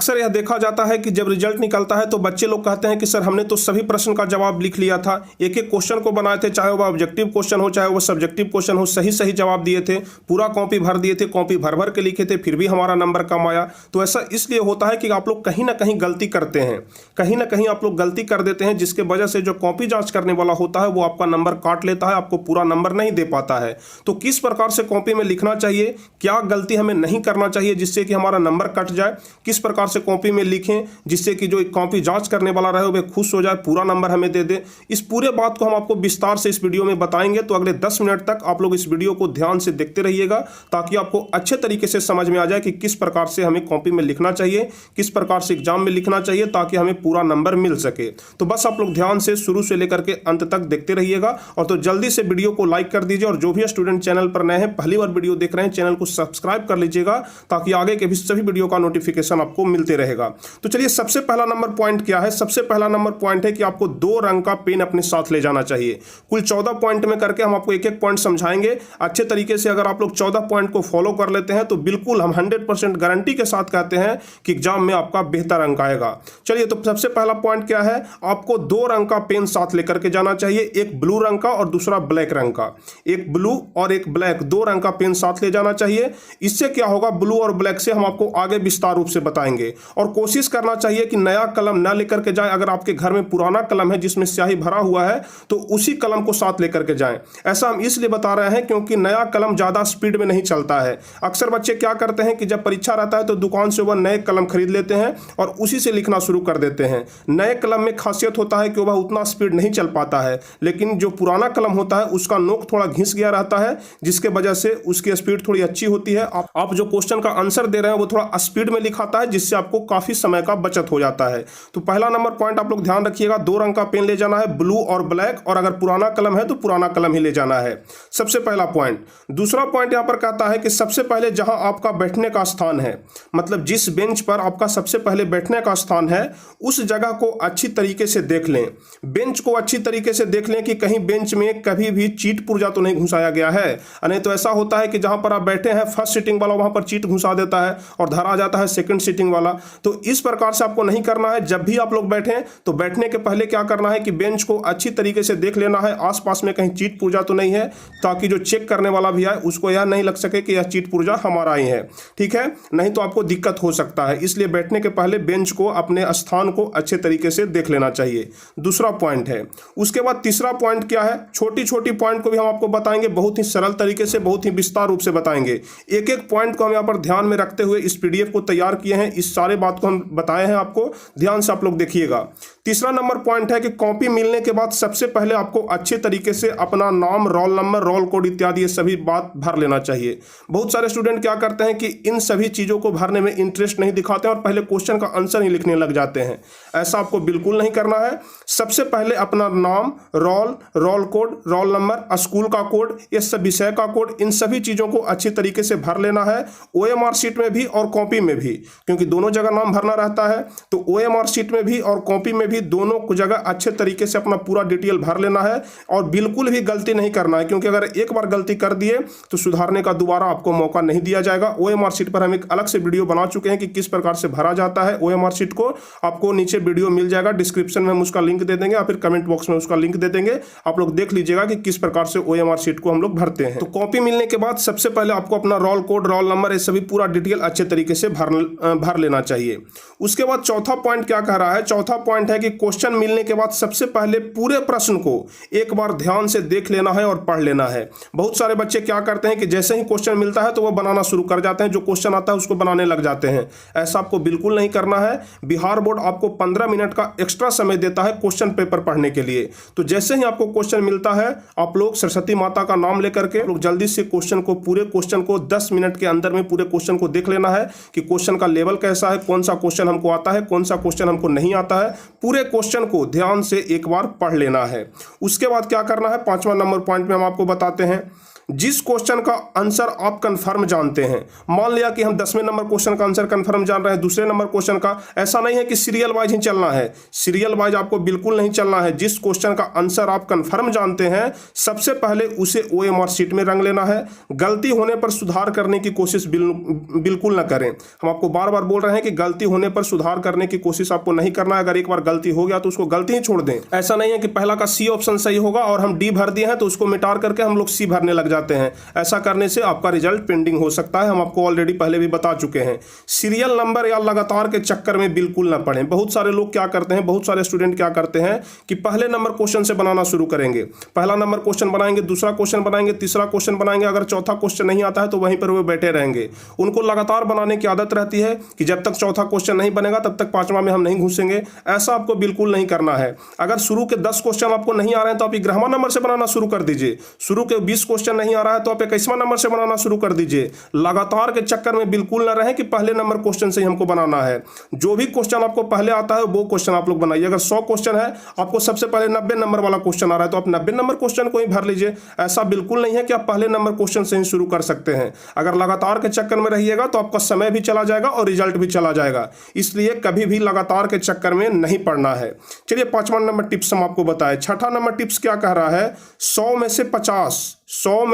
अक्सर यह देखा जाता है कि जब रिजल्ट निकलता है तो बच्चे लोग कहते हैं कि सर हमने तो सभी प्रश्न का जवाब लिख लिया था, एक एक क्वेश्चन को बनाए थे, चाहे वह ऑब्जेक्टिव क्वेश्चन हो चाहे वह सब्जेक्टिव क्वेश्चन हो, सही सही जवाब दिए थे, पूरा कॉपी भर दिए थे, कॉपी भर भर के लिखे थे, फिर भी हमारा नंबर कम आया। तो ऐसा इसलिए होता है कि आप लोग कहीं ना कहीं गलती करते हैं, कहीं ना कहीं आप लोग गलती कर देते हैं, जिसके वजह से जो कॉपी जाँच करने वाला होता है वो आपका नंबर काट लेता है, आपको पूरा नंबर नहीं दे पाता है। तो किस प्रकार से कॉपी में लिखना चाहिए, क्या गलती हमें नहीं करना चाहिए जिससे कि हमारा नंबर कट जाए, किस प्रकार से कॉपी में लिखें जिससे कि जो कॉपी जांच करने वाला रहे वह खुश हो जाए, पूरा नंबर हमें दे दे, इस पूरे बात को हम आपको विस्तार से इस वीडियो में बताएंगे। तो अगले 10 मिनट तक आप लोग इस वीडियो को ध्यान से देखते रहिएगा ताकि आपको अच्छे तरीके से समझ में आ जाए कि किस प्रकार से हमें कॉपी में लिखना चाहिए, किस प्रकार से एग्जाम में लिखना चाहिए ताकि हमें पूरा नंबर मिल सके। तो बस आप लोग ध्यान से शुरू से लेकर के अंत तक देखते रहिएगा। और तो जल्दी से वीडियो को लाइक कर दीजिए, और जो भी स्टूडेंट चैनल पर नए हैं, पहली बार वीडियो देख रहे हैं, चैनल को सब्सक्राइब कर लीजिएगा ताकि आगे के भी सभी वीडियो का नोटिफिकेशन आपको मिलते रहेगा। तो चलिए, सबसे पहला नंबर पॉइंट क्या है? सबसे पहला नंबर पॉइंट है कि आपको 2 रंग का पेन अपने साथ ले जाना चाहिए। कुल 14 पॉइंट में करके हम आपको एक एक पॉइंट समझाएंगे अच्छे तरीके से। अगर आप लोग 14 पॉइंट को फॉलो कर लेते हैं तो बिल्कुल हम 100% गारंटी के साथ कहते हैं कि एग्जाम में आपका बेहतर अंक आएगा। चलिए, तो सबसे पहला पॉइंट क्या है? आपको 2 रंग का पेन साथ लेकर के जाना चाहिए, एक ब्लू रंग का और दूसरा ब्लैक रंग का। एक ब्लू और एक ब्लैक, 2 रंग का पेन साथ ले जाना चाहिए। इससे क्या होगा, ब्लू और ब्लैक से हम आपको आगे विस्तार रूप से बताएंगे। और कोशिश करना चाहिए कि नया कलम ना लेकर के जाएं। अगर आपके घर में पुराना कलम है जिसमें स्याही भरा हुआ है तो उसी कलम को साथ लेकर के जाएं। ऐसा हम इसलिए बता रहे हैं क्योंकि नया कलम ज्यादा स्पीड में नहीं चलता है। अक्सर बच्चे क्या करते हैं कि जब परीक्षा रहता है तो दुकान से वह नए कलम खरीद लेते हैं और उसी से लिखना शुरू कर देते हैं। नए कलम में खासियत होता है कि वह उतना स्पीड नहीं चल पाता है, लेकिन जो पुराना कलम होता है उसका नोक थोड़ा घिस गया रहता है, जिसके वजह से उसकी स्पीड थोड़ी अच्छी होती है। आप जो क्वेश्चन का आंसर दे रहे हैं वो थोड़ा स्पीड में लिखाता है, जिससे आपको काफी समय का बचत हो जाता है। तो पहला नंबर पॉइंट आप लोग ध्यान रखिएगा, 2 रंग का पेन ले जाना है, ब्लू और ब्लैक, और अगर पुराना कलम है तो पुराना कलम ही ले जाना है। सबसे पहला पॉइंट। दूसरा पॉइंट यहां पर कहता है कि सबसे पहले जहां आपका बैठने का स्थान है, मतलब जिस बेंच पर आपका सबसे पहले बैठने का स्थान है, उस जगह को अच्छी तरीके से देख लें। बेंच को अच्छी तरीके से देख लें कि कहीं बेंच में कभी भी चीट पुर्जा तो नहीं घुसाया गया है। नहीं तो ऐसा होता है कि जहां पर आप बैठे हैं फर्स्ट सीटिंग वाला वहां पर चीट घुसा देता है और धरा जाता है सेकंड सीटिंग वाला। तो इस प्रकार से आपको नहीं करना है। जब भी आप लोग बैठें तो बैठने के पहले क्या करना है कि बेंच को अच्छी तरीके से देख लेना है, आसपास में कहीं चीट पुर्जा तो नहीं है, ताकि जो चेक करने वाला भी आए उसको यह नहीं लग सके कि यह चीट पुर्जा हमारा ही है। ठीक है, नहीं तो आपको दिक्कत हो सकता है। इसलिए बैठने के पहले बेंच को, अपने स्थान को अच्छे तरीके से देख लेना चाहिए। दूसरा पॉइंट है। उसके बाद तीसरा पॉइंट क्या है? छोटी छोटी पॉइंट को भी हम आपको बताएंगे, बहुत ही सरल तरीके से, बहुत ही विस्तार रूप से बताएंगे। एक एक पॉइंट को हम यहाँ पर ध्यान में रखते हुए इस पीडीएफ को तैयार किए हैं। इस सारे बात को हम बताए हैं आपको, ध्यान से आप लोग देखिएगा। तीसरा नंबर पॉइंट है कि कॉपी मिलने के बाद सबसे पहले आपको अच्छे तरीके से अपना नाम, रोल नंबर, रोल कोड इत्यादि ये सभी बात भर लेना चाहिए। बहुत सारे स्टूडेंट क्या करते हैं कि इन सभी चीजों को भरने में इंटरेस्ट नहीं दिखाते हैं और पहले क्वेश्चन का आंसर ही लिखने लग जाते हैं। ऐसा आपको बिल्कुल नहीं करना है। सबसे पहले अपना नाम, roll code, roll number, school का कोड, ये सब विषय का कोड, इन सभी चीजों को अच्छी तरीके से भर लेना है। ओएमआर शीट में भी और कॉपी में भी, क्योंकि दोनों जगह नाम भरना रहता है। तो ओएमआर शीट में भी और कॉपी में भी दोनों जगह अच्छे तरीके से अपना पूरा डिटेल भर लेना है और बिल्कुल भी गलती नहीं करना है, क्योंकि अगर एक बार गलती कर दिए तो सुधारने का दोबारा आपको मौका नहीं दिया जाएगा। ओएमआर शीट पर हम एक अलग से वीडियो बना चुके हैं कि किस प्रकार से भरा जाता है ओएमआर शीट को। आपको नीचे वीडियो मिल जाएगा, डिस्क्रिप्शन में हम उसका लिंक दे देंगे या फिर कमेंट बॉक्स में उसका लिंक दे देंगे। आप लोग देख लीजिएगा कि किस प्रकार से ओएमआर शीट को हम लोग भरते हैं। तो कॉपी मिलने के बाद सबसे पहले आपको अपना रोल कोड, रोल नंबर, ये सभी पूरा डिटेल अच्छे तरीके से भर लेना चाहिए। उसके बाद चौथा पॉइंट क्या कह रहा है? चौथा पॉइंट है कि क्वेश्चन मिलने के बाद सबसे पहले पूरे प्रश्न को एक बार ध्यान से देख लेना है और पढ़ लेना है। बहुत सारे बच्चे क्या करते हैं कि जैसे ही क्वेश्चन मिलता है तो वो बनाना शुरू कर जाते हैं, जो क्वेश्चन आता है उसको बनाने लग जाते हैं। ऐसा आपको बिल्कुल नहीं करना है। बिहार बोर्ड आपको 15 मिनट का एक्स्ट्रा समय देता है क्वेश्चन पेपर पढ़ने के लिए। तो जैसे ही आपको क्वेश्चन मिलता है, आप लोग सरस्वती माता का नाम लेकर के लोग जल्दी से क्वेश्चन को, पूरे क्वेश्चन को 10 मिनट के अंदर में पूरे क्वेश्चन को देख लेना है कि क्वेश्चन का लेवल कैसा है, कौन सा क्वेश्चन हमको आता है, कौन सा क्वेश्चन हमको नहीं आता है। पूरे क्वेश्चन को ध्यान से एक बार पढ़ लेना है। उसके बाद क्या करना है? 5वां नंबर पॉइंट में हम आपको बताते हैं जिस क्वेश्चन का आंसर आप कंफर्म जानते हैं, मान लिया कि हम 10वें नंबर क्वेश्चन का आंसर कंफर्म जान रहे हैं, दूसरे नंबर क्वेश्चन का, ऐसा नहीं है कि सीरियल वाइज ही चलना है, सीरियल वाइज आपको बिल्कुल नहीं चलना है। जिस क्वेश्चन का आंसर आप कंफर्म जानते हैं सबसे पहले उसे ओएमआर शीट में रंग लेना है। गलती होने पर सुधार करने की कोशिश बिल्कुल ना करें। हम आपको बार बार बोल रहे हैं कि गलती होने पर सुधार करने की कोशिश आपको नहीं करना है। अगर एक बार गलती हो गया तो उसको गलती ही छोड़ दें। ऐसा नहीं है कि पहला का सी ऑप्शन सही होगा और हम डी भर दिए हैं तो उसको मिटा करके हम लोग सी भरने लग जाते हैं। ऐसा करने से आपका रिजल्ट पेंडिंग हो सकता है। हम आपको ऑलरेडी पहले भी बता चुके हैं। सीरियल नंबर या लगातार के चक्कर में बिल्कुल ना पड़ें। बहुत सारे लोग क्या करते हैं, बहुत सारे स्टूडेंट क्या करते हैं कि पहले नंबर क्वेश्चन से बनाना शुरू करेंगे। पहला नंबर क्वेश्चन बनाएंगे, दूसरा क्वेश्चन बनाएंगे, तीसरा क्वेश्चन बनाएंगे, अगर चौथा क्वेश्चन नहीं आता है तो वहीं पर वो बैठे रहेंगे। उनको लगातार बनाने की आदत रहती है कि जब तक चौथा क्वेश्चन नहीं बनेगा तब तक पांचवा में हम नहीं घुसेंगे। ऐसा आपको बिल्कुल नहीं करना है। अगर शुरू के 10 क्वेश्चन आपको नहीं आ रहे हैं तो आप 11वां नंबर से बनाना शुरू कर दीजिए। शुरू के 20 क्वेश्चन नहीं आ रहा है तो आप 21वां नंबर से बनाना शुरू कर दीजिए। लगातार के चक्कर में बिल्कुल ना रहे कि पहले नंबर क्वेश्चन से ही हमको बनाना है। जो भी क्वेश्चन आपको पहले आता है वो क्वेश्चन आप लोग बनाइए। अगर 100 क्वेश्चन है, आपको सबसे पहले 90 नंबर वाला क्वेश्चन आ रहा है तो आप 90 नंबर क्वेश्चन को ही भर लीजिए। ऐसा बिल्कुल नहीं है कि आप पहले नंबर क्वेश्चन से ही शुरू कर सकते हैं। अगर लगातार के चक्कर में रहिएगा तो आपका समय भी चला जाएगा और रिजल्ट भी चला जाएगा। इसलिए कभी भी लगातार के चक्कर में नहीं पड़ना है। चलिए 5वां नंबर टिप्स हम आपको बताएं। 6ठा नंबर टिप्स क्या कह रहा है, 100 में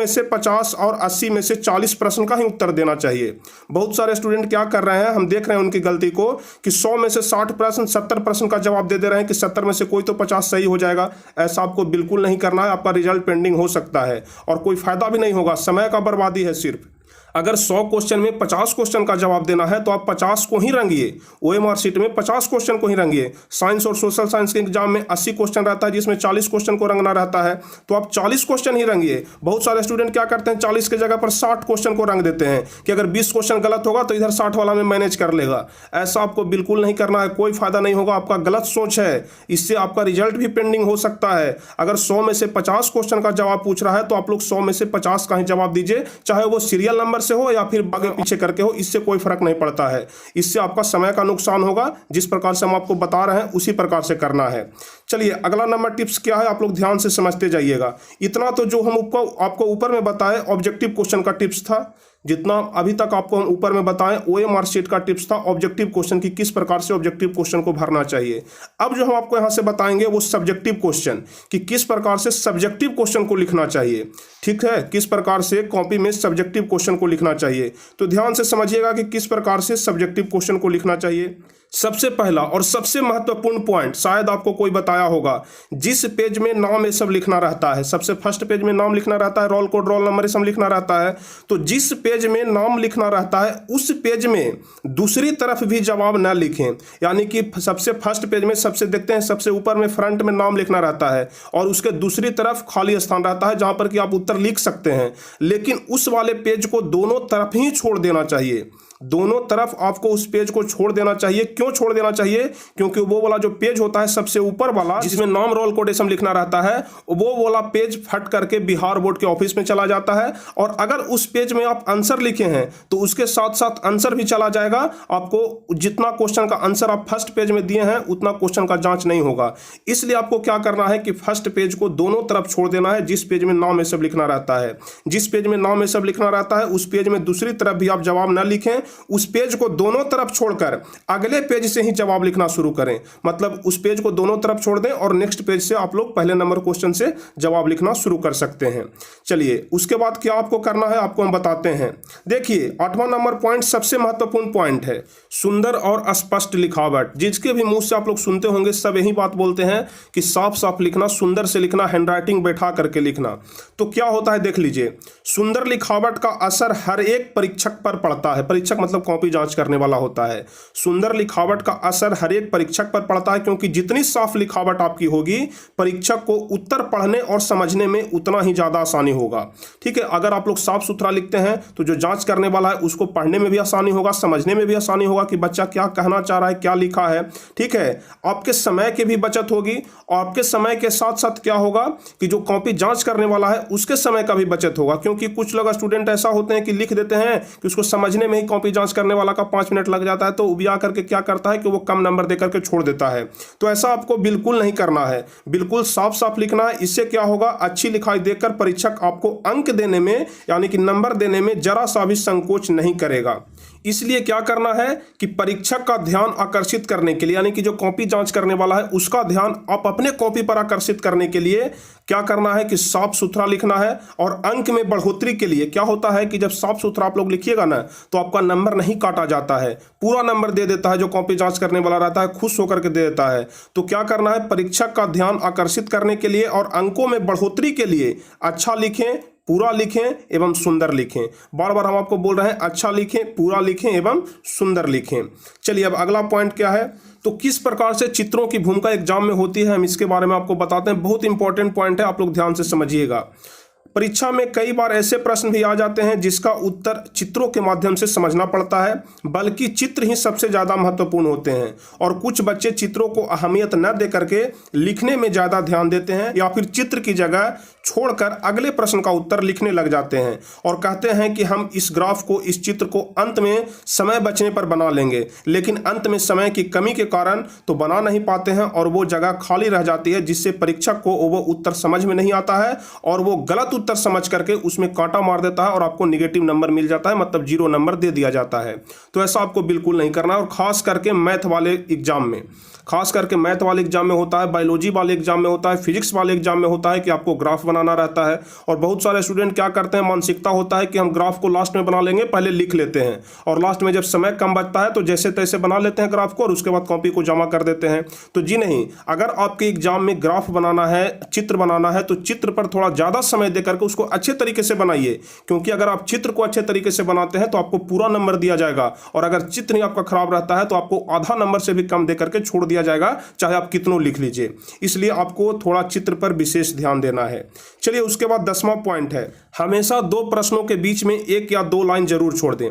से 50 और 80 में से 40 प्रश्न का ही उत्तर देना चाहिए। बहुत सारे स्टूडेंट क्या कर रहे हैं, हम देख रहे हैं उनकी गलती को कि 100 में से 60 प्रश्न 70 प्रश्न का जवाब दे रहे हैं कि 70 में से कोई तो 50 सही हो जाएगा। ऐसा आपको बिल्कुल नहीं करना है। आपका रिजल्ट पेंडिंग हो सकता है और कोई फायदा भी नहीं होगा, समय का बर्बादी है सिर्फ। अगर 100 क्वेश्चन में 50 क्वेश्चन का जवाब देना है तो आप 50 को ही रंगिए। ओएमआर शीट में 50 क्वेश्चन को ही रंगिए। साइंस और सोशल साइंस के एग्जाम में 80 क्वेश्चन रहता है जिसमें 40 क्वेश्चन को रंगना रहता है, तो आप 40 क्वेश्चन ही रंगिए। बहुत सारे स्टूडेंट क्या करते हैं, 40 की जगह पर 60 क्वेश्चन को रंग देते हैं कि अगर 20 क्वेश्चन गलत होगा तो इधर 60 वाला में मैनेज कर लेगा। ऐसा आपको बिल्कुल नहीं करना है, कोई फायदा नहीं होगा। आपका गलत सोच है, इससे आपका रिजल्ट भी पेंडिंग हो सकता है। अगर 100 में से 50 क्वेश्चन का जवाब पूछ रहा है तो आप लोग 100 में से 50 का ही जवाब दीजिए, चाहे वो सीरियल नंबर से हो या फिर आगे पीछे करके हो, इससे कोई फर्क नहीं पड़ता है। इससे आपका समय का नुकसान होगा। जिस प्रकार से हम आपको बता रहे हैं उसी प्रकार से करना है। चलिए अगला नंबर टिप्स क्या है, आप लोग ध्यान से समझते जाइएगा। इतना तो जो हम आपको ऊपर में बताए ऑब्जेक्टिव क्वेश्चन का टिप्स था, जितना अभी तक आपको हम ऊपर में बताएं ओएमआर शीट का टिप्स था ऑब्जेक्टिव क्वेश्चन की, किस प्रकार से ऑब्जेक्टिव क्वेश्चन को भरना चाहिए। अब जो हम आपको यहां से बताएंगे वो सब्जेक्टिव क्वेश्चन कि किस प्रकार से सब्जेक्टिव क्वेश्चन को लिखना चाहिए। ठीक है, किस प्रकार से कॉपी में सब्जेक्टिव क्वेश्चन को लिखना चाहिए। तो ध्यान से समझिएगा कि किस प्रकार से सब्जेक्टिव क्वेश्चन को लिखना चाहिए। सबसे पहला और सबसे महत्वपूर्ण पॉइंट शायद आपको कोई बताया होगा, जिस पेज में नाम ये सब लिखना रहता है, सबसे फर्स्ट पेज में नाम लिखना रहता है, रोल कोड रोल नंबर ये सब लिखना रहता है। तो जिस पेज में नाम लिखना रहता है उस पेज में दूसरी तरफ भी जवाब ना लिखें। यानी कि सबसे फर्स्ट पेज में सबसे देखते हैं सबसे ऊपर में फ्रंट में नाम लिखना रहता है और उसके दूसरी तरफ खाली स्थान रहता है जहां पर कि आप उत्तर लिख सकते हैं। लेकिन उस वाले पेज को दोनों तरफ ही छोड़ देना चाहिए। दोनों तरफ आपको उस पेज को छोड़ देना चाहिए। क्यों छोड़ देना चाहिए? क्योंकि वो वाला जो पेज होता है सबसे ऊपर वाला जिसमें नाम रोल कोडेशन लिखना रहता है, वो वाला पेज फट करके बिहार बोर्ड के ऑफिस में चला जाता है। और अगर उस पेज में आप आंसर लिखे हैं तो उसके साथ साथ आंसर भी चला जाएगा। आपको जितना क्वेश्चन का आंसर आप फर्स्ट पेज में दिए हैं उतना क्वेश्चन का जांच नहीं होगा। इसलिए आपको क्या करना है कि फर्स्ट पेज को दोनों तरफ छोड़ देना है। जिस पेज में नाम ये सब लिखना रहता है, जिस पेज में नाम ये सब लिखना रहता है उस पेज में दूसरी तरफ भी आप जवाब न लिखें। उस पेज को दोनों तरफ छोड़कर अगले पेज से ही जवाब लिखना शुरू करें। मतलब उस पेज को दोनों तरफ छोड़ दें और नेक्स्ट पेज से आप लोग पहले नंबर क्वेश्चन से जवाब लिखना शुरू कर सकते हैं। चलिए उसके बाद क्या आपको करना है आपको हम बताते हैं। देखिए 8वां नंबर पॉइंट सबसे महत्वपूर्ण पॉइंट है, सुंदर और स्पष्ट लिखावट। जिसके भी मुंह से आप लोग सुनते होंगे सब यही बात बोलते हैं कि साफ साफ लिखना, सुंदर से लिखना, हैंडराइटिंग बैठा करके लिखना। तो क्या होता है देख लीजिए, सुंदर लिखावट का असर हर एक परीक्षक पर पड़ता है। परीक्षक मतलब कॉपी जांच करने वाला होता है। सुंदर लिखावट का असर हर एक परीक्षक पर पड़ता है क्योंकि जितनी साफ लिखावट आपकी होगी परीक्षक को उत्तर पढ़ने और समझने में उतना ही ज्यादा आसानी होगा। ठीक है, अगर आप लोग साफ सुथरा लिखते हैं तो जो जांच करने वाला है उसको पढ़ने में भी आसानी होगा, समझने में भी आसानी होगा कि बच्चा क्या कहना चाह रहा है, क्या लिखा है। ठीक है, आपके समय की भी बचत होगी और आपके समय के साथ साथ क्या होगा कि जो कॉपी जांच करने वाला है उसके समय का भी बचत होगा। क्योंकि कुछ लोग स्टूडेंट ऐसा होते हैं कि लिख देते हैं कि उसको समझने में ही कॉपी कॉपी जांच करने वाला का 5 मिनट लग जाता है तो उबिया करके क्या करता है कि वो कम नंबर दे करके छोड़ देता है। तो ऐसा आपको बिल्कुल नहीं करना है, बिल्कुल साफ साफ लिखना है। इससे क्या होगा, अच्छी लिखाई देखकर परीक्षक आपको अंक देने में यानी कि नंबर देने में जरा सा भी संकोच नहीं करेगा। इसलिए क्या करना है कि परीक्षक का ध्यान आकर्षित करने के लिए यानी कि जो कॉपी जांच करने वाला है उसका ध्यान आप अपने कॉपी पर आकर्षित करने के लिए क्या करना है कि साफ सुथरा लिखना है। और अंक में बढ़ोतरी के लिए क्या होता है कि जब साफ सुथरा आप लोग लिखिएगा ना तो आपका नंबर नहीं काटा जाता है, पूरा नंबर दे देता है। जो कॉपी जांच करने वाला रहता है खुश होकर के दे देता है। तो क्या करना है, परीक्षक का ध्यान आकर्षित करने के लिए और अंकों में बढ़ोतरी के लिए अच्छा लिखें, पूरा लिखें एवं सुंदर लिखें। बार बार हम आपको बोल रहे हैं अच्छा लिखें, पूरा लिखें एवं सुंदर लिखें। चलिए अब अगला पॉइंट क्या है, तो किस प्रकार से चित्रों की भूमिका एग्जाम में होती है हम इसके बारे में आपको बताते हैं। बहुत इंपॉर्टेंट पॉइंट है, आप लोग ध्यान से समझिएगा। परीक्षा में कई बार ऐसे प्रश्न भी आ जाते हैं जिसका उत्तर चित्रों के माध्यम से समझना पड़ता है, बल्कि चित्र ही सबसे ज़्यादा महत्वपूर्ण होते हैं। और कुछ बच्चे चित्रों को अहमियत न दे करके लिखने में ज़्यादा ध्यान देते हैं या फिर चित्र की जगह छोड़कर अगले प्रश्न का उत्तर लिखने लग जाते हैं और कहते हैं कि हम इस ग्राफ को, इस चित्र को अंत में समय बचने पर बना लेंगे, लेकिन अंत में समय की कमी के कारण तो बना नहीं पाते हैं और वो जगह खाली रह जाती है, जिससे परीक्षक को वो उत्तर समझ में नहीं आता है और वो गलत उत्तर समझ करके उसमें कांटा मार देता है और आपको निगेटिव नंबर मिल जाता है, मतलब 0 नंबर दे दिया जाता है। तो ऐसा आपको बिल्कुल नहीं करना है। और खास करके मैथ वाले एग्जाम में, खास करके मैथ वाले एग्जाम में होता है, बायोलॉजी वाले एग्जाम में होता है, फिजिक्स वाले एग्जाम में होता है कि आपको ग्राफ बनाना रहता है। और बहुत सारे स्टूडेंट क्या करते हैं, मानसिकता होता है कि हम ग्राफ को लास्ट में बना लेंगे, पहले लिख लेते हैं और लास्ट में जब समय कम बचता है तो जैसे तैसे बना लेते हैं ग्राफ को और उसके बाद कॉपी को जमा कर देते हैं। तो जी नहीं, अगर आपके एग्जाम में ग्राफ बनाना है, चित्र बनाना है, तो चित्र पर थोड़ा ज़्यादा समय दे करके उसको अच्छे तरीके से बनाइए, क्योंकि अगर आप चित्र को अच्छे तरीके से बनाते हैं तो आपको पूरा नंबर दिया जाएगा और अगर चित्र ही आपका खराब रहता है तो आपको आधा नंबर से भी कम दे करके छोड़ दिया जाएगा, चाहे आप कितनों लिख लीजिए। इसलिए आपको थोड़ा चित्र पर विशेष ध्यान देना है। चलिए उसके बाद 10वां पॉइंट है, हमेशा 2 प्रश्नों के बीच में 1 या 2 लाइन जरूर छोड़ दें,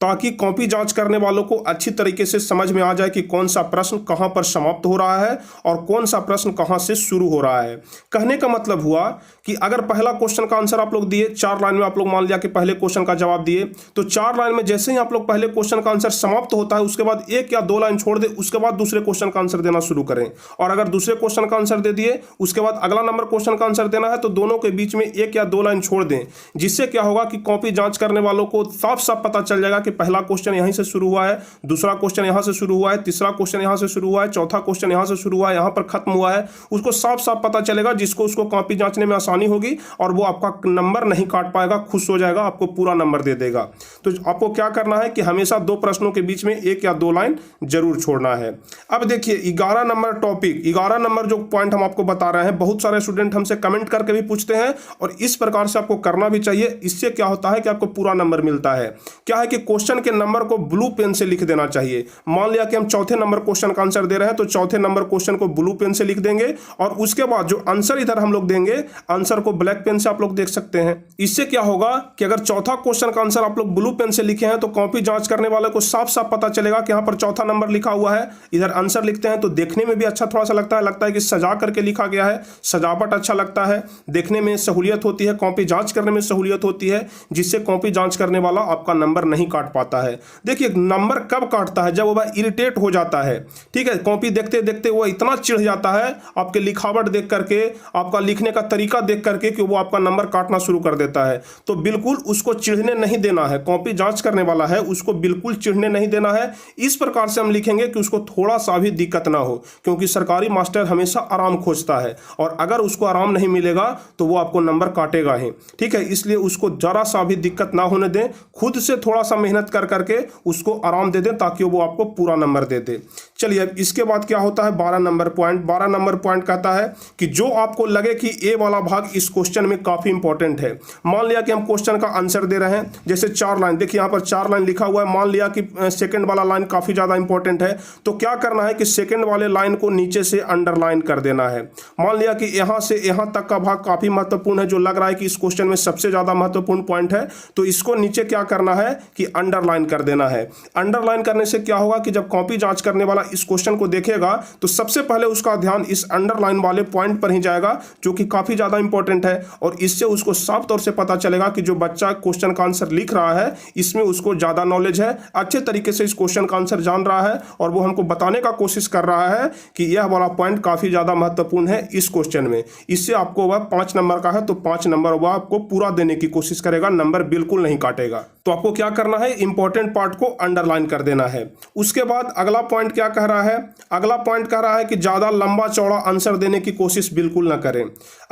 ताकि कॉपी जांच करने वालों को अच्छी तरीके से समझ में आ जाए कि कौन सा प्रश्न कहां पर समाप्त हो रहा है और कौन सा प्रश्न कहां से शुरू हो रहा है। कहने का मतलब हुआ कि अगर पहला क्वेश्चन का आंसर आप लोग दिए, 4 लाइन में आप लोग मान लिया कि पहले क्वेश्चन का जवाब दिए, तो 4 लाइन में जैसे ही आप लोग पहले क्वेश्चन का आंसर समाप्त होता है उसके बाद 1 या 2 लाइन छोड़ दे, उसके बाद दूसरे क्वेश्चन का आंसर देना शुरू करें। और अगर दूसरे क्वेश्चन का आंसर दे दिए उसके बाद अगला नंबर क्वेश्चन का आंसर देना है तो दोनों के बीच में 1 या 2 लाइन छोड़ दें, जिससे क्या होगा कि कॉपी जांच करने वालों को साफ साफ पता चल जाएगा कि पहला क्वेश्चन से शुरू हुआ है, दूसरा क्वेश्चन यहां से शुरू हुआ है, तीसरा क्वेश्चन यहां से शुरू हुआ है, चौथा क्वेश्चन यहां से शुरू हुआ है, यहां पर खत्म हुआ है। उसको साफ साफ पता चलेगा, जिसको उसको कॉपी जांचने में आसानी होगी और वो आपका नंबर नहीं काट पाएगा, खुश हो जाएगा, आपको पूरा नंबर दे देगा। तो आपको क्या करना है कि हमेशा 2 प्रश्नों के बीच में 1 या 2 लाइन जरूर छोड़ना है। अब देखिए 11 नंबर टॉपिक, 11 नंबर जो पॉइंट हम आपको बता रहे हैं, बहुत सारे स्टूडेंट हमसे कमेंट करके भी पूछते हैं और इस प्रकार से आपको करना भी चाहिए। इससे क्या होता है कि आपको पूरा नंबर मिलता है। क्या है कि क्वेश्चन के नंबर को ब्लू पेन से लिख देना चाहिए। मान लिया कि हम चौथे नंबर क्वेश्चन का आंसर दे रहे हैं तो चौथे नंबर क्वेश्चन को ब्लू पेन से लिख देंगे और उसके बाद जो आंसर इधर हम लोग देंगे, आंसर को ब्लैक पेन से आप लोग देख सकते हैं। इससे क्या होगा कि अगर चौथा क्वेश्चन का आंसर आप लोग ब्लू पेन से लिखे हैं तो कॉपी जांच करने वाले को साफ साफ पता चलेगा कि यहां पर चौथा नंबर लिखा हुआ है। इधर आंसर लिखते हैं तो देखने में भी अच्छा थोड़ा सा लगता है कि सजा करके लिखा गया है, सजावट अच्छा लगता है, देखने में सहूलियत होती है, कॉपी जांच करने में सहूलियत होती है, जिससे कॉपी जांच करने वाला आपका नंबर नहीं काट पाता है। देखिए नंबर कब काटता है, जब वो इरिटेट हो जाता है, ठीक है, कॉपी देखते देखते वो इतना चिढ़ जाता है आपके लिखावट देख करके, आपका लिखने का तरीका देख करके कि वो आपका नंबर काटना शुरू कर देता है। तो बिल्कुल उसको चिढ़ने नहीं देना है, कॉपी जांच करने वाला है उसको बिल्कुल चिढ़ने नहीं देना है। इस प्रकार से हम लिखेंगे कि उसको थोड़ा सा भी दिक्कत ना हो, क्योंकि सरकारी मास्टर हमेशा आराम खोजता है और अगर उसको आराम नहीं मिलेगा तो वो आपको नंबर काटेगा ही, ठीक है। इसलिए उसको जरा सा भी दिक्कत ना होने दें, खुद से थोड़ा सा मेहनत कर करके उसको आराम दे दें ताकि वो आपको पूरा नंबर दे दे। चलिए अब इसके बाद क्या होता है, 12 नंबर पॉइंट। 12 नंबर पॉइंट कहता है कि जो आपको लगे कि ए वाला भाग इस क्वेश्चन में काफी इंपॉर्टेंट है। मान लिया कि हम क्वेश्चन का आंसर दे रहे हैं, जैसे 4 लाइन, देखिए यहाँ पर 4 लाइन लिखा हुआ है, मान लिया कि सेकंड वाला लाइन काफी ज्यादा इंपॉर्टेंट है, तो क्या करना है कि सेकंड वाले लाइन को नीचे से अंडरलाइन कर देना है। मान लिया कि यहां से यहां तक का भाग काफी महत्वपूर्ण है, जो लग रहा है कि इस क्वेश्चन में सबसे ज्यादा महत्वपूर्ण पॉइंट है, तो इसको नीचे क्या करना है कि अंडरलाइन कर देना है। अंडरलाइन करने से क्या होगा कि जब कॉपी जांच करने वाला इस क्वेश्चन को देखेगा तो सबसे पहले उसका ध्यान इस अंडरलाइन वाले पॉइंट पर ही जाएगा, जो कि काफी ज्यादा इंपॉर्टेंट है। और इससे उसको साफ तौर से पता चलेगा कि जो बच्चा क्वेश्चन का आंसर लिख रहा है इसमें उसको ज्यादा नॉलेज है, अच्छे तरीके से इस क्वेश्चन का आंसर जान रहा है और वो हमको बताने का कोशिश कर रहा है कि यह वाला पॉइंट काफी ज्यादा महत्वपूर्ण है इस क्वेश्चन में। इससे आपको वह 5 नंबर का है तो 5 नंबर वह आपको पूरा देने की कोशिश करेगा, नंबर बिल्कुल नहीं काटेगा। तो आपको क्या करना है, इंपॉर्टेंट पार्ट को अंडरलाइन कर देना है। उसके बाद अगला पॉइंट क्या कह रहा है, अगला पॉइंट कह रहा है कि ज्यादा लंबा चौड़ा आंसर देने की कोशिश बिल्कुल ना करें।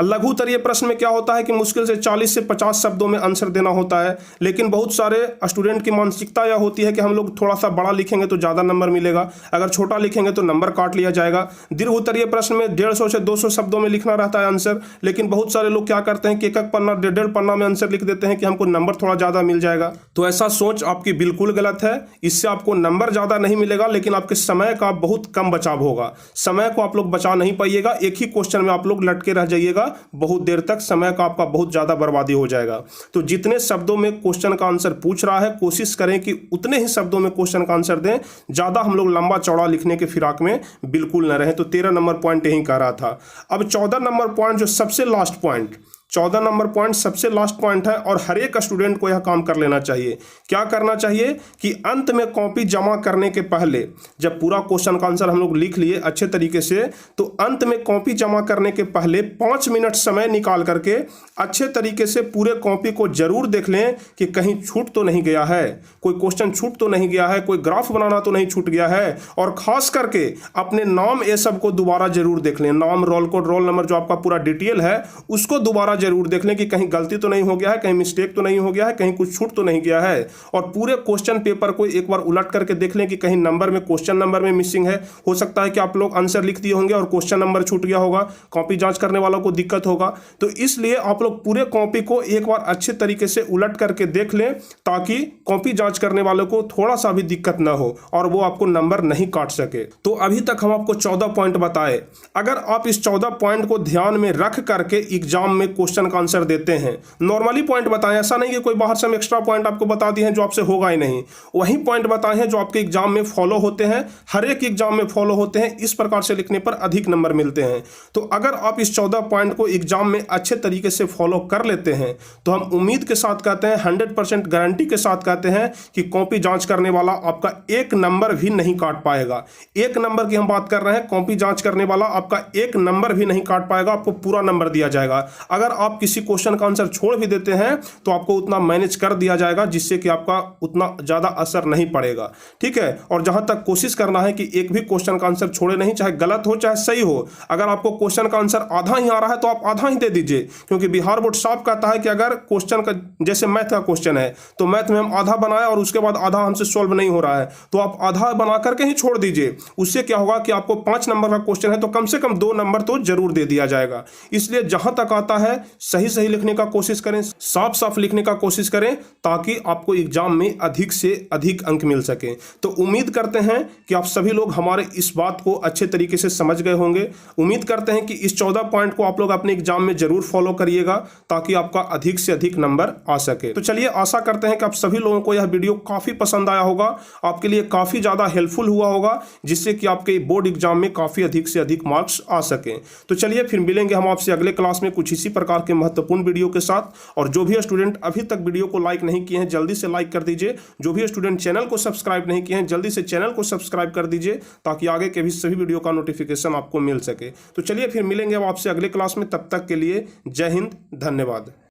लघु उत्तरीय प्रश्न में क्या होता है कि मुश्किल से 40 से 50 शब्दों में आंसर देना होता है, लेकिन बहुत सारे स्टूडेंट की मानसिकता यह होती है कि हम लोग थोड़ा सा बड़ा लिखेंगे तो ज्यादा नंबर मिलेगा, अगर छोटा लिखेंगे तो नंबर काट लिया जाएगा। दीर्घ उत्तरीय प्रश्न में 150 से 200 शब्दों में लिखना रहता है आंसर, लेकिन बहुत सारे लोग क्या करते हैं कि एक पन्ना 1.5 पन्ना में आंसर लिख देते हैं कि हमको नंबर थोड़ा ज्यादा मिल जाएगा। तो ऐसा सोच आपकी बिल्कुल गलत है। इससे आपको नंबर ज्यादा नहीं मिलेगा, लेकिन आपके समय का बहुत कम बचाव होगा। समय को आप लोग बचा नहीं पाइएगा, एक ही क्वेश्चन में आप लोग लटके रह जाइएगा बहुत देर तक, समय का आपका बहुत ज्यादा बर्बादी हो जाएगा। तो जितने शब्दों में क्वेश्चन का आंसर पूछ रहा है कोशिश करें कि उतने ही शब्दों में क्वेश्चन का आंसर दें, ज्यादा हम लोग लंबा चौड़ा लिखने के फिराक में बिल्कुल न रहे। तो 13 नंबर पॉइंट यही कह रहा था। अब 14 नंबर पॉइंट जो सबसे लास्ट पॉइंट, 14 नंबर पॉइंट सबसे लास्ट पॉइंट है और हर एक स्टूडेंट को यह काम कर लेना चाहिए। क्या करना चाहिए कि अंत में कॉपी जमा करने के पहले, जब पूरा क्वेश्चन का आंसर हम लोग लिख लिए अच्छे तरीके से, तो अंत में कॉपी जमा करने के पहले 5 मिनट समय निकाल करके अच्छे तरीके से पूरे कॉपी को जरूर देख लें कि कहीं छूट तो नहीं गया है, कोई क्वेश्चन छूट तो नहीं गया है, कोई ग्राफ बनाना तो नहीं छूट गया है। और खास करके अपने नाम ये सब को दोबारा जरूर देख लें, नाम, रोल कोड, रोल नंबर, जो आपका पूरा डिटेल है उसको दोबारा जरूर देख लें कि कहीं गलती तो नहीं हो गया है, कहीं मिस्टेक तो नहीं हो गया है, कहीं कुछ छूट तो नहीं गया है। और पूरे क्वेश्चन पेपर को एक बार उलट करके देख लें कि कहीं नंबर में, क्वेश्चन नंबर में मिसिंग है। हो सकता है कि आप लोग आंसर लिख दिए होंगे और क्वेश्चन नंबर छूट गया होगा, कॉपी जांच करने वालों को दिक्कत होगा। तो इसलिए आप लोग पूरे कॉपी को एक बार अच्छे तरीके से उलट करके देख लें, ताकि कॉपी जांच करने वालों को थोड़ा सा भी दिक्कत ना हो और वो आपको नंबर नहीं काट सके। तो अभी तक हम आपको 14 पॉइंट बताए। अगर आप इस 14 पॉइंट को ध्यान में रख करके एग्जाम में क्वेश्चन का आंसर देते हैं, नॉर्मली पॉइंट बताएं, ऐसा नहीं कि कोई बाहर से हम एक्स्ट्रा पॉइंट आपको बता दिए हैं जो आपसे होगा ही नहीं, वही पॉइंट बताए हैं जो आपके एग्जाम में फॉलो होते हैं, हर एक एग्जाम में फॉलो होते हैं। इस प्रकार से लिखने पर अधिक नंबर मिलते हैं। तो अगर आप इस 14 पॉइंट को एग्जाम में अच्छे तरीके से फॉलो कर लेते हैं तो हम उम्मीद के साथ कहते हैं, 100% गारंटी के साथ कहते हैं कि कॉपी जांच करने वाला आपका एक नंबर भी नहीं काट पाएगा। एक नंबर की हम बात कर रहे हैं, कॉपी जांच करने वाला आपका एक नंबर भी नहीं काट पाएगा, आपको पूरा नंबर दिया जाएगा। अगर आप किसी क्वेश्चन का आंसर छोड़ भी देते हैं तो आपको उतना मैनेज कर दिया जाएगा जिससे कि आपका उतना ज्यादा असर नहीं पड़ेगा, ठीक है। और जहां तक कोशिश करना है कि एक भी क्वेश्चन का आंसर छोड़े नहीं, चाहे गलत हो चाहे सही हो। अगर आपको क्वेश्चन का आंसर आधा ही आ रहा है तो आप आधा ही दे दीजिए, क्योंकि बिहार बोर्ड साफ कहता है कि अगर क्वेश्चन का, जैसे मैथ का क्वेश्चन है तो मैथ में हम आधा बनाए और उसके बाद आधा हमसे सॉल्व नहीं हो रहा है, तो आप आधा बना करके ही छोड़ दीजिए। उससे क्या होगा कि आपको 5 नंबर का क्वेश्चन है तो कम से कम 2 नंबर तो जरूर दे दिया जाएगा। इसलिए जहां तक आता है सही सही लिखने का कोशिश करें, साफ साफ लिखने का कोशिश करें, ताकि आपको एग्जाम में अधिक से अधिक अंक मिल सके। तो उम्मीद करते हैं कि आप सभी लोग हमारे इस बात को अच्छे तरीके से समझ गए होंगे। उम्मीद करते हैं कि इस 14 पॉइंट को आप लोग अपने एग्जाम में जरूर फॉलो करिएगा, ताकि आपका अधिक से अधिक नंबर आ सके। तो चलिए, आशा करते हैं कि आप सभी लोगों को यह वीडियो काफी पसंद आया होगा, आपके लिए काफी ज्यादा हेल्पफुल हुआ होगा, जिससे कि आपके बोर्ड एग्जाम में काफी अधिक से अधिक मार्क्स आ सके। तो चलिए, फिर मिलेंगे हम आपसे अगले क्लास में कुछ इसी प्रकार के महत्वपूर्ण वीडियो के साथ। और जो भी स्टूडेंट अभी तक वीडियो को लाइक नहीं किए हैं जल्दी से लाइक कर दीजिए। जो भी स्टूडेंट चैनल को सब्सक्राइब नहीं किए हैं जल्दी से चैनल को सब्सक्राइब कर दीजिए, ताकि आगे के भी सभी वीडियो का नोटिफिकेशन आपको मिल सके। तो चलिए, फिर मिलेंगे आपसे अगले क्लास में। तब तक के लिए जय हिंद, धन्यवाद।